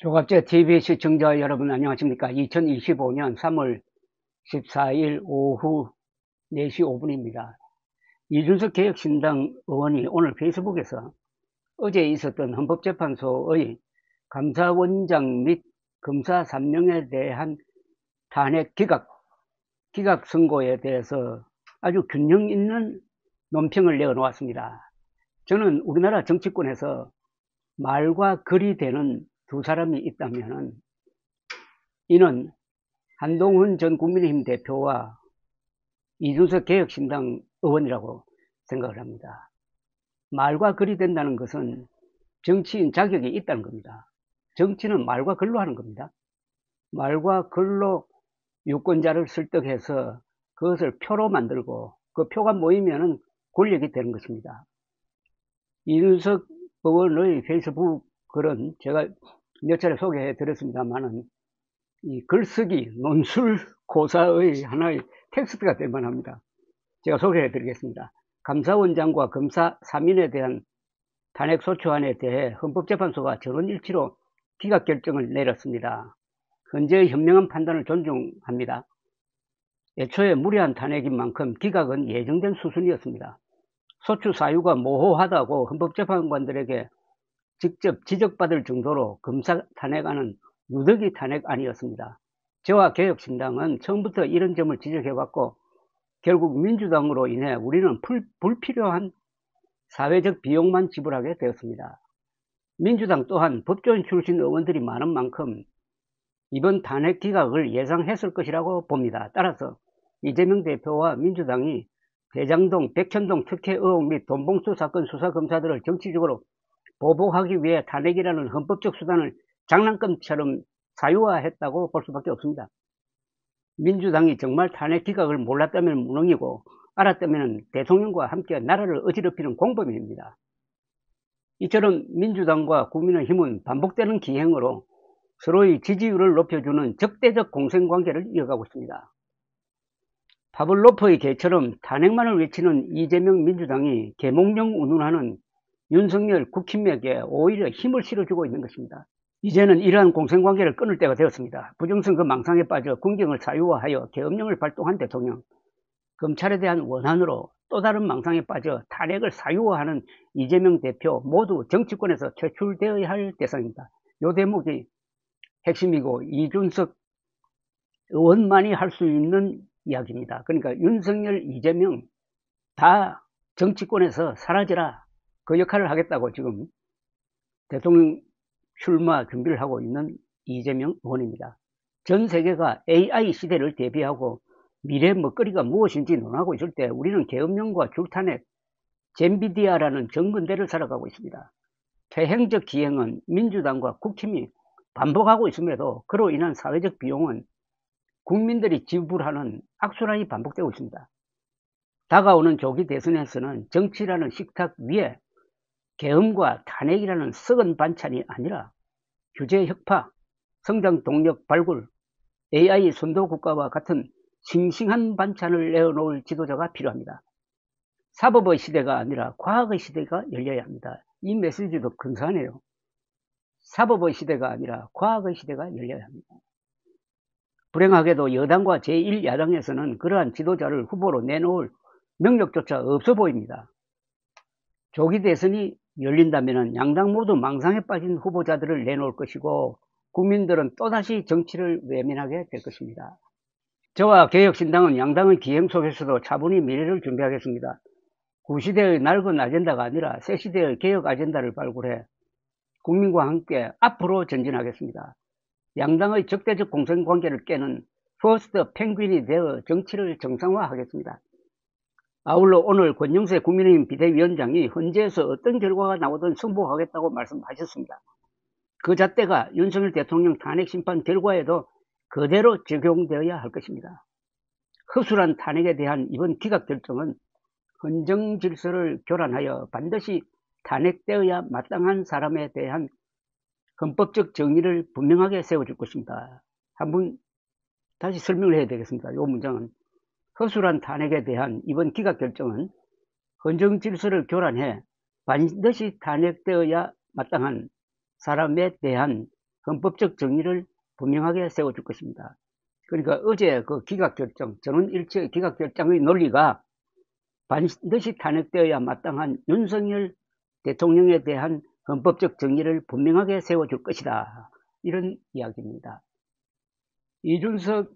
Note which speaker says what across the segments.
Speaker 1: 조갑제 TV 시청자 여러분 안녕하십니까. 2025년 3월 14일 오후 4시 5분입니다. 이준석 개혁신당 의원이 오늘 페이스북에서 어제 있었던 헌법재판소의 감사원장 및 검사 3명에 대한 탄핵 기각 선고에 대해서 아주 균형 있는 논평을 내어놓았습니다. 저는 우리나라 정치권에서 말과 글이 되는 두 사람이 있다면 이는 한동훈 전 국민의힘 대표와 이준석 개혁신당 의원이라고 생각을 합니다. 말과 글이 된다는 것은 정치인 자격이 있다는 겁니다. 정치는 말과 글로 하는 겁니다. 말과 글로 유권자를 설득해서 그것을 표로 만들고 그 표가 모이면은 권력이 되는 것입니다. 이준석 의원의 페이스북 글은 제가 몇 차례 소개해 드렸습니다만은 이 글쓰기, 논술 고사의 하나의 텍스트가 될 만합니다. 제가 소개해 드리겠습니다. 감사원장과 검사 3인에 대한 탄핵소추안에 대해 헌법재판소가 전원일치로 기각 결정을 내렸습니다. 현재의 현명한 판단을 존중합니다. 애초에 무리한 탄핵인 만큼 기각은 예정된 수순이었습니다. 소추 사유가 모호하다고 헌법재판관들에게 직접 지적받을 정도로 검사 탄핵안은 누더기 탄핵안이었습니다. 저와 개혁신당은 처음부터 이런 점을 지적해왔고 결국 민주당으로 인해 우리는 불필요한 사회적 비용만 지불하게 되었습니다. 민주당 또한 법조인 출신 의원들이 많은 만큼 이번 탄핵 기각을 예상했을 것이라고 봅니다. 따라서 이재명 대표와 민주당이 대장동, 백현동 특혜 의혹 및 돈봉투 사건 수사검사들을 정치적으로 보복하기 위해 탄핵이라는 헌법적 수단을 장난감처럼 사유화했다고 볼 수밖에 없습니다. 민주당이 정말 탄핵 기각을 몰랐다면 무능이고 알았다면 대통령과 함께 나라를 어지럽히는 공범입니다. 이처럼 민주당과 국민의힘은 반복되는 기행으로 서로의 지지율을 높여주는 적대적 공생관계를 이어가고 있습니다. 파블로프의 개처럼 탄핵만을 외치는 이재명 민주당이 계몽령 운운하는 윤석열 국힘에게 오히려 힘을 실어주고 있는 것입니다. 이제는 이러한 공생관계를 끊을 때가 되었습니다. 부정선거 망상에 빠져 군경을 사유화하여 계엄령을 발동한 대통령, 검찰에 대한 원한으로 또 다른 망상에 빠져 탄핵을 사유화하는 이재명 대표 모두 정치권에서 퇴출되어야 할 대상입니다. 이 대목이 핵심이고 이준석 의원만이 할 수 있는 이야기입니다. 그러니까 윤석열, 이재명 다 정치권에서 사라져라. 그 역할을 하겠다고 지금 대통령 출마 준비를 하고 있는 이재명 의원입니다. 전 세계가 AI 시대를 대비하고 미래 먹거리가 무엇인지 논하고 있을 때 우리는 계엄령과 줄탄핵, 젠비디아라는 정근대를 살아가고 있습니다. 퇴행적 기행은 민주당과 국힘이 반복하고 있음에도 그로 인한 사회적 비용은 국민들이 지불하는 악순환이 반복되고 있습니다. 다가오는 조기 대선에서는 정치라는 식탁 위에 계엄과 탄핵이라는 썩은 반찬이 아니라 규제 혁파, 성장 동력 발굴, AI 선도국가와 같은 싱싱한 반찬을 내어놓을 지도자가 필요합니다. 사법의 시대가 아니라 과학의 시대가 열려야 합니다. 이 메시지도 근사하네요. 사법의 시대가 아니라 과학의 시대가 열려야 합니다. 불행하게도 여당과 제1야당에서는 그러한 지도자를 후보로 내놓을 능력조차 없어 보입니다. 조기 대선이 열린다면 양당 모두 망상에 빠진 후보자들을 내놓을 것이고 국민들은 또다시 정치를 외면하게 될 것입니다. 저와 개혁신당은 양당의 기행 속에서도 차분히 미래를 준비하겠습니다. 구시대의 낡은 아젠다가 아니라 새시대의 개혁 아젠다를 발굴해 국민과 함께 앞으로 전진하겠습니다. 양당의 적대적 공생관계를 깨는 퍼스트 펭귄이 되어 정치를 정상화하겠습니다. 아울러 오늘 권영세 국민의힘 비대위원장이 헌재에서 어떤 결과가 나오든 승복하겠다고 말씀하셨습니다. 그 잣대가 윤석열 대통령 탄핵 심판 결과에도 그대로 적용되어야 할 것입니다. 허술한 탄핵에 대한 이번 기각 결정은 헌정 질서를 교란하여 반드시 탄핵되어야 마땅한 사람에 대한 헌법적 정의를 분명하게 세워줄 것입니다. 한번 다시 설명을 해야 되겠습니다. 이 문장은 허술한 탄핵에 대한 이번 기각 결정은 헌정 질서를 교란해 반드시 탄핵되어야 마땅한 사람에 대한 헌법적 정의를 분명하게 세워줄 것입니다. 그러니까 어제 그 기각결정, 전원일치의 기각결정의 논리가 반드시 탄핵되어야 마땅한 윤석열 대통령에 대한 헌법적 정의를 분명하게 세워줄 것이다. 이런 이야기입니다. 이준석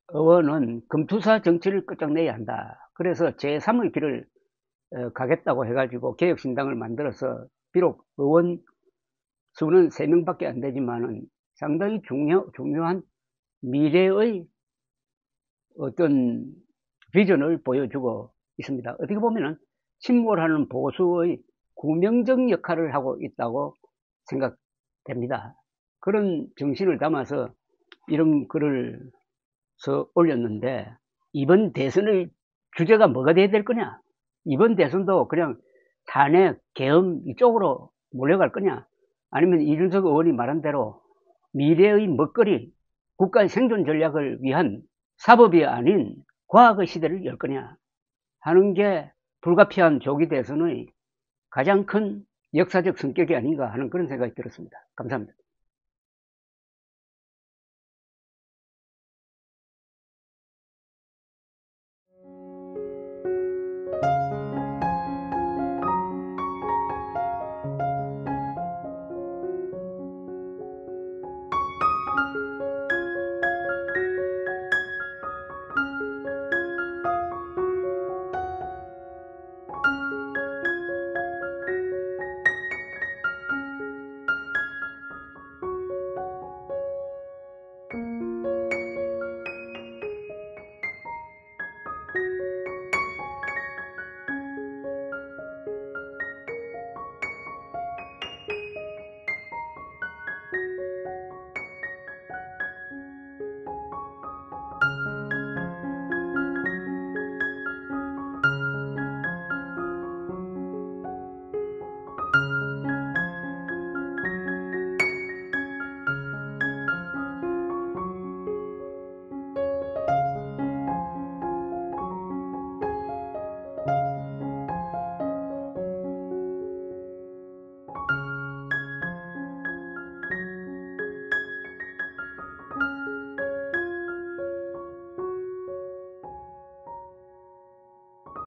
Speaker 1: 의원은 금투사 정치를 끝장내야 한다. 그래서 제3의 길을 가겠다고 해가지고 개혁신당을 만들어서 비록 의원 수는 3명밖에 안 되지만은 상당히 중요한 미래의 어떤 비전을 보여주고 있습니다. 어떻게 보면은 침몰하는 보수의 구명정 역할을 하고 있다고 생각됩니다. 그런 정신을 담아서 이런 글을 올렸는데, 이번 대선의 주제가 뭐가 돼야 될 거냐? 이번 대선도 그냥 탄핵, 계엄 이쪽으로 몰려갈 거냐? 아니면 이준석 의원이 말한 대로 미래의 먹거리, 국가의 생존 전략을 위한 사법이 아닌 과학의 시대를 열 거냐 하는 게 불가피한 조기 대선의 가장 큰 역사적 성격이 아닌가 하는 그런 생각이 들었습니다. 감사합니다.